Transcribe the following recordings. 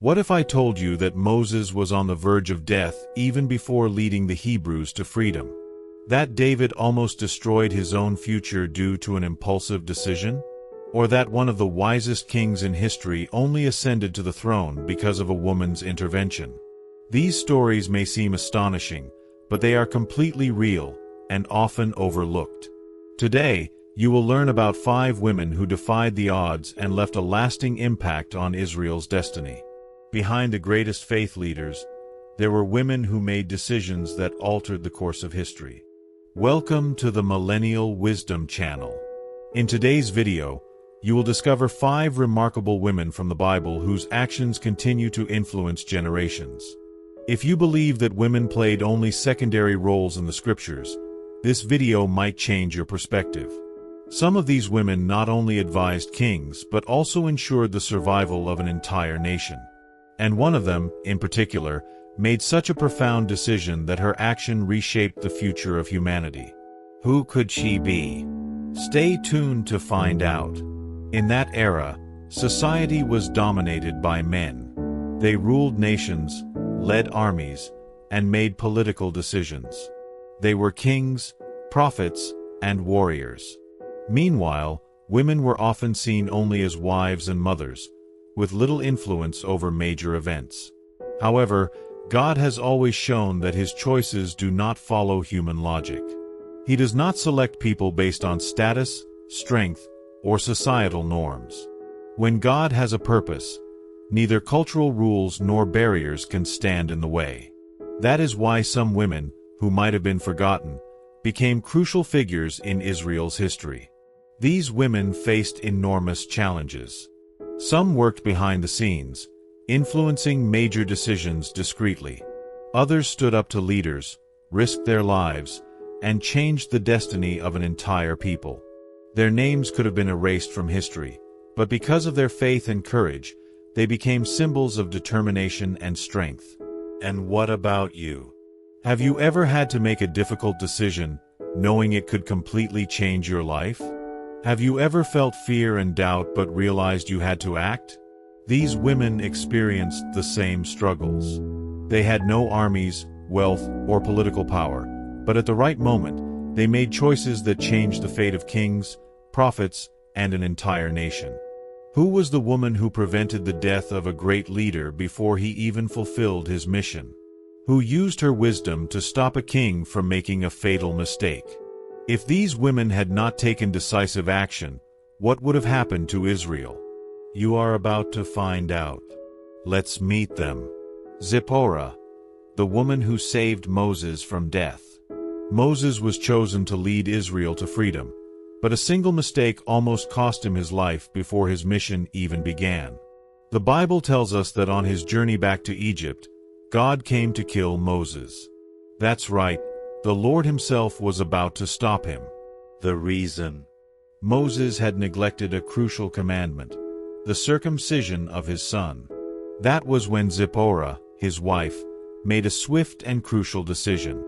What if I told you that Moses was on the verge of death even before leading the Hebrews to freedom? That David almost destroyed his own future due to an impulsive decision? Or that one of the wisest kings in history only ascended to the throne because of a woman's intervention? These stories may seem astonishing, but they are completely real and often overlooked. Today, you will learn about 5 women who defied the odds and left a lasting impact on Israel's destiny. Behind the greatest faith leaders, there were women who made decisions that altered the course of history. Welcome to the Millennial Wisdom Channel. In today's video, you will discover 5 remarkable women from the Bible whose actions continue to influence generations. If you believe that women played only secondary roles in the scriptures, this video might change your perspective. Some of these women not only advised kings but also ensured the survival of an entire nation. And one of them, in particular, made such a profound decision that her action reshaped the future of humanity. Who could she be? Stay tuned to find out. In that era, society was dominated by men. They ruled nations, led armies, and made political decisions. They were kings, prophets, and warriors. Meanwhile, women were often seen only as wives and mothers, with little influence over major events. However, God has always shown that his choices do not follow human logic. He does not select people based on status, strength, or societal norms. When God has a purpose, neither cultural rules nor barriers can stand in the way. That is why some women, who might have been forgotten, became crucial figures in Israel's history. These women faced enormous challenges. Some worked behind the scenes, influencing major decisions discreetly. Others stood up to leaders, risked their lives, and changed the destiny of an entire people. Their names could have been erased from history, but because of their faith and courage, they became symbols of determination and strength. And what about you? Have you ever had to make a difficult decision, knowing it could completely change your life? Have you ever felt fear and doubt but realized you had to act? These women experienced the same struggles. They had no armies, wealth, or political power, but at the right moment, they made choices that changed the fate of kings, prophets, and an entire nation. Who was the woman who prevented the death of a great leader before he even fulfilled his mission? Who used her wisdom to stop a king from making a fatal mistake? If these women had not taken decisive action, what would have happened to Israel? You are about to find out. Let's meet them. Zipporah, the woman who saved Moses from death. Moses was chosen to lead Israel to freedom, but a single mistake almost cost him his life before his mission even began. The Bible tells us that on his journey back to Egypt, God came to kill Moses. That's right, the Lord himself was about to stop him. The reason? Moses had neglected a crucial commandment, the circumcision of his son. That was when Zipporah, his wife, made a swift and crucial decision.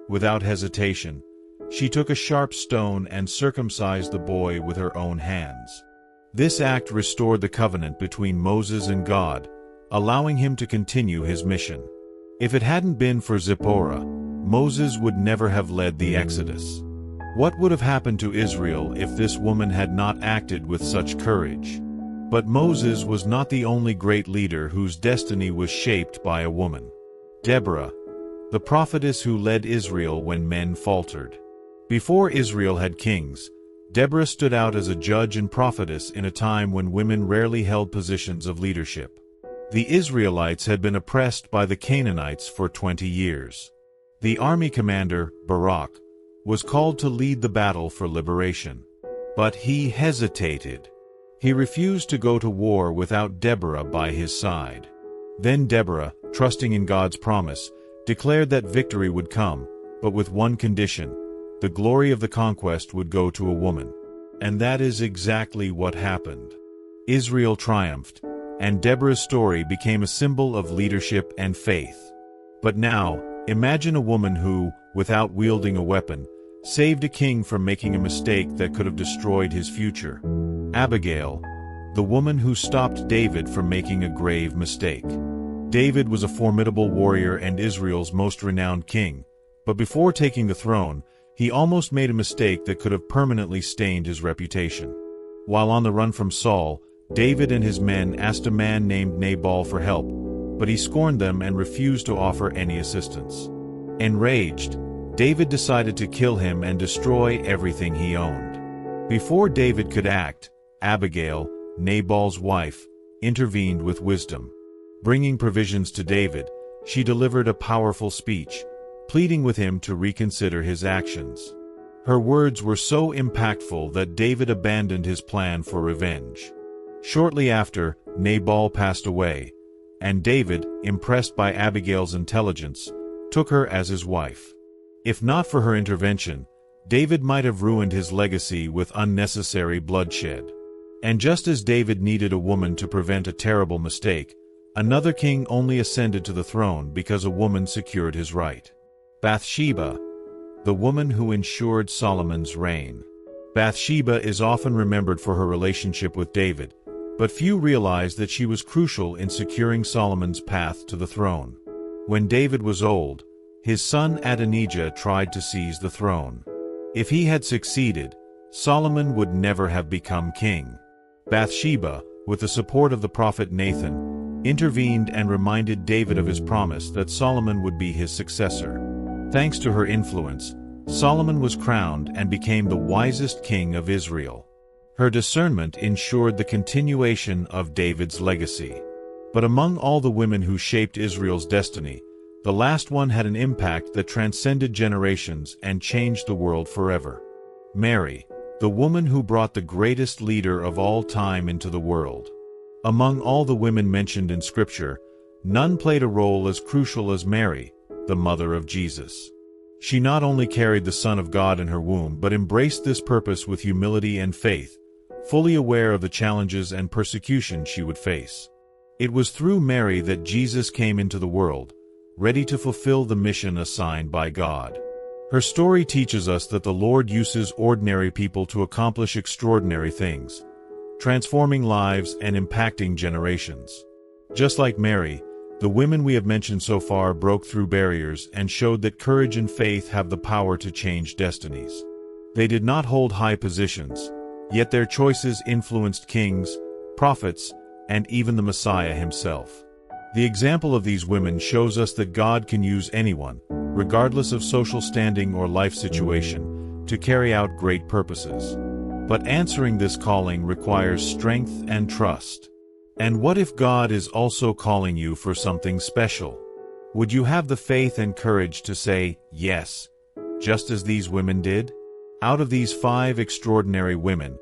Without hesitation, she took a sharp stone and circumcised the boy with her own hands. This act restored the covenant between Moses and God, allowing him to continue his mission. If it hadn't been for Zipporah, Moses would never have led the Exodus. What would have happened to Israel if this woman had not acted with such courage? But Moses was not the only great leader whose destiny was shaped by a woman. Deborah, the prophetess who led Israel when men faltered. Before Israel had kings, Deborah stood out as a judge and prophetess in a time when women rarely held positions of leadership. The Israelites had been oppressed by the Canaanites for 20 years. The army commander, Barak, was called to lead the battle for liberation. But he hesitated. He refused to go to war without Deborah by his side. Then Deborah, trusting in God's promise, declared that victory would come, but with one condition: the glory of the conquest would go to a woman. And that is exactly what happened. Israel triumphed, and Deborah's story became a symbol of leadership and faith. But now, imagine a woman who, without wielding a weapon, saved a king from making a mistake that could have destroyed his future. Abigail, the woman who stopped David from making a grave mistake. David was a formidable warrior and Israel's most renowned king, but before taking the throne, he almost made a mistake that could have permanently stained his reputation. While on the run from Saul, David and his men asked a man named Nabal for help, but he scorned them and refused to offer any assistance. Enraged, David decided to kill him and destroy everything he owned. Before David could act, Abigail, Nabal's wife, intervened with wisdom. Bringing provisions to David, she delivered a powerful speech, pleading with him to reconsider his actions. Her words were so impactful that David abandoned his plan for revenge. Shortly after, Nabal passed away, and David, impressed by Abigail's intelligence, took her as his wife. If not for her intervention, David might have ruined his legacy with unnecessary bloodshed. And just as David needed a woman to prevent a terrible mistake, another king only ascended to the throne because a woman secured his right. Bathsheba, the woman who ensured Solomon's reign. Bathsheba is often remembered for her relationship with David, but few realize that she was crucial in securing Solomon's path to the throne. When David was old, his son Adonijah tried to seize the throne. If he had succeeded, Solomon would never have become king. Bathsheba, with the support of the prophet Nathan, intervened and reminded David of his promise that Solomon would be his successor. Thanks to her influence, Solomon was crowned and became the wisest king of Israel. Her discernment ensured the continuation of David's legacy. But among all the women who shaped Israel's destiny, the last one had an impact that transcended generations and changed the world forever. Mary, the woman who brought the greatest leader of all time into the world. Among all the women mentioned in Scripture, none played a role as crucial as Mary, the mother of Jesus. She not only carried the Son of God in her womb but embraced this purpose with humility and faith, fully aware of the challenges and persecution she would face. It was through Mary that Jesus came into the world, ready to fulfill the mission assigned by God. Her story teaches us that the Lord uses ordinary people to accomplish extraordinary things, transforming lives and impacting generations. Just like Mary, the women we have mentioned so far broke through barriers and showed that courage and faith have the power to change destinies. They did not hold high positions, yet their choices influenced kings, prophets, and even the Messiah himself. The example of these women shows us that God can use anyone, regardless of social standing or life situation, to carry out great purposes. But answering this calling requires strength and trust. And what if God is also calling you for something special? Would you have the faith and courage to say yes, just as these women did? Out of these 5 extraordinary women,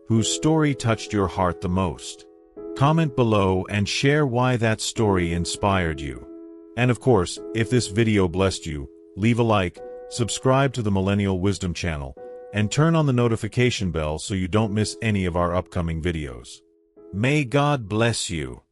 whose story touched your heart the most? Comment below and share why that story inspired you. And of course, if this video blessed you, leave a like, subscribe to the Millennial Wisdom channel, and turn on the notification bell so you don't miss any of our upcoming videos. May God bless you.